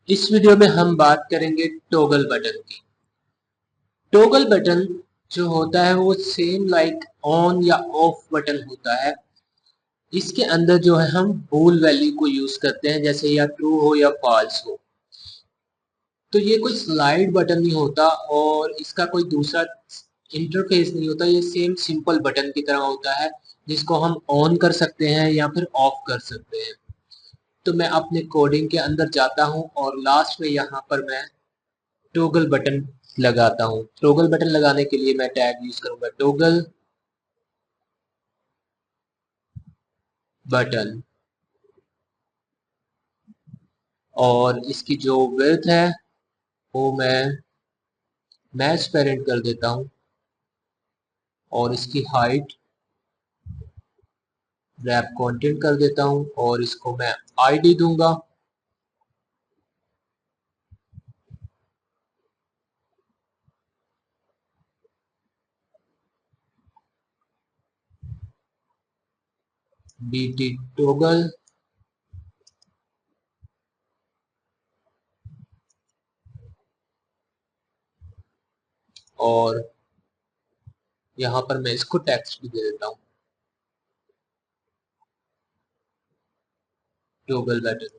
इस वीडियो में हम बात करेंगे टॉगल बटन की। टॉगल बटन जो होता है वो सेम लाइक ऑन या ऑफ बटन होता है। इसके अंदर जो है हम बूल वैल्यू को यूज करते हैं, जैसे या ट्रू हो या फॉल्स हो। तो ये कोई स्लाइड बटन नहीं होता और इसका कोई दूसरा इंटरफेस नहीं होता। ये सेम सिंपल बटन की तरह होता है जिसको हम ऑन कर सकते हैं या फिर ऑफ कर सकते हैं। तो मैं अपने कोडिंग के अंदर जाता हूँ और लास्ट में यहाँ पर मैं टॉगल बटन लगाता हूँ। टॉगल बटन लगाने के लिए मैं टैग यूज करूंगा टॉगल बटन, और इसकी जो विड्थ है वो मैं मैच पेरेंट कर देता हूँ और इसकी हाइट रैप कंटेंट कर देता हूँ और इसको मैं आईडी दूंगा। बीटी टॉगल और यहाँ पर मैं इसको टेक्स्ट भी दे देता हूँ टॉगल बटन।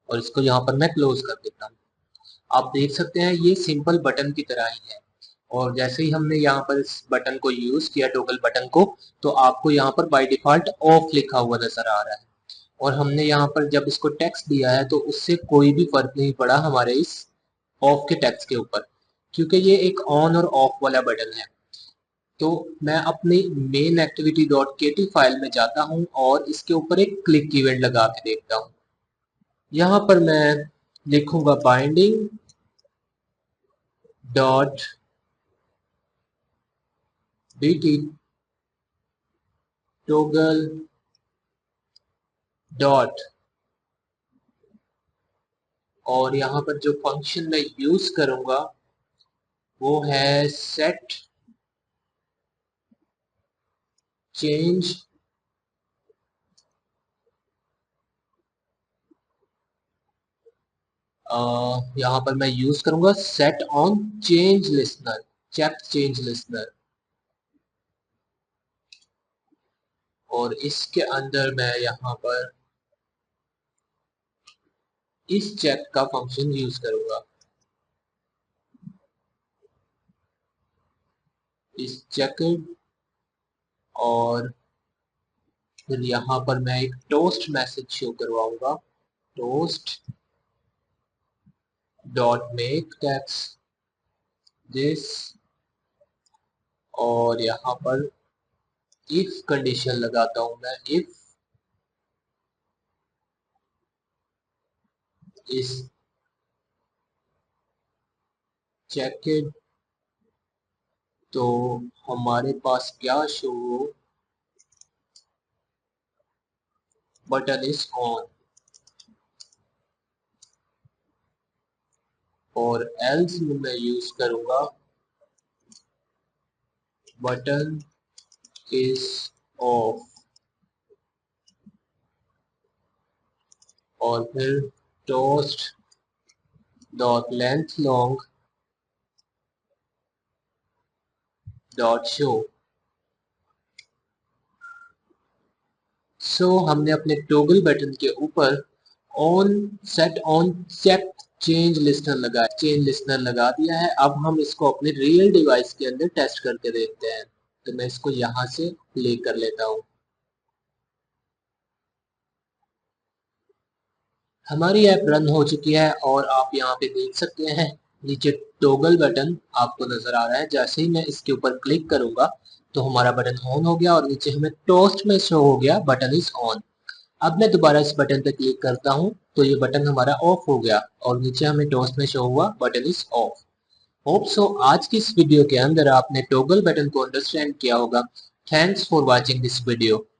और इसको यहाँ पर मैं क्लोज कर देता हूँ। आप देख सकते हैं ये सिंपल बटन की तरह ही है। और जैसे ही हमने यहाँ पर इस बटन को यूज किया टॉगल बटन को, तो आपको यहाँ पर बाय डिफॉल्ट ऑफ लिखा हुआ नजर आ रहा है। और हमने यहाँ पर जब इसको टेक्स्ट दिया है तो उससे कोई भी फर्क नहीं पड़ा हमारे इस ऑफ के टेक्स्ट के ऊपर, क्योंकि ये एक ऑन और ऑफ वाला बटन है। तो मैं अपनी मेन एक्टिविटी डॉट के फाइल में जाता हूँ और इसके ऊपर एक क्लिक इवेंट लगा के देखता हूँ। यहाँ पर मैं लिखूंगा binding dot BT toggle dot, और यहाँ पर जो फंक्शन मैं यूज करूंगा वो है सेट चेंज यहाँ पर मैं यूज करूंगा set on change listener, check change listener. और इसके अंदर मैं यहाँ पर इस चेक का फंक्शन यूज करूंगा। इस चेक, और फिर यहाँ पर मैं एक टोस्ट मैसेज शो करवाऊंगा toast dot make text this, और यहाँ पर इफ कंडीशन लगाता हूं मैं, इफ इस चेक तो हमारे पास क्या शो, बटन इज ऑन। और एल्स में मैं यूज करूंगा बटन इज ऑफ, और फिर toast dot length long dot show. So हमने अपने टॉगल बटन के ऊपर on set on check change listener लगा दिया है। अब हम इसको अपने रियल डिवाइस के अंदर टेस्ट करके देखते हैं। तो मैं इसको यहाँ से प्ले कर लेता हूँ। हमारी ऐप रन हो चुकी है और आप यहाँ पे देख सकते हैं नीचे टॉगल बटन आपको नजर आ रहा है। जैसे ही मैं इसके ऊपर क्लिक करूंगा तो हमारा बटन ऑन हो गया और नीचे हमें टोस्ट में शो हो गया बटन इज ऑन। अब मैं दोबारा इस बटन पर क्लिक करता हूँ तो ये बटन हमारा ऑफ हो गया और नीचे हमें टोस्ट में शो हुआ button is of. Hope so आज की इस वीडियो के अंदर आपने टॉगल बटन को अंडरस्टैंड किया होगा। Thanks for watching this video.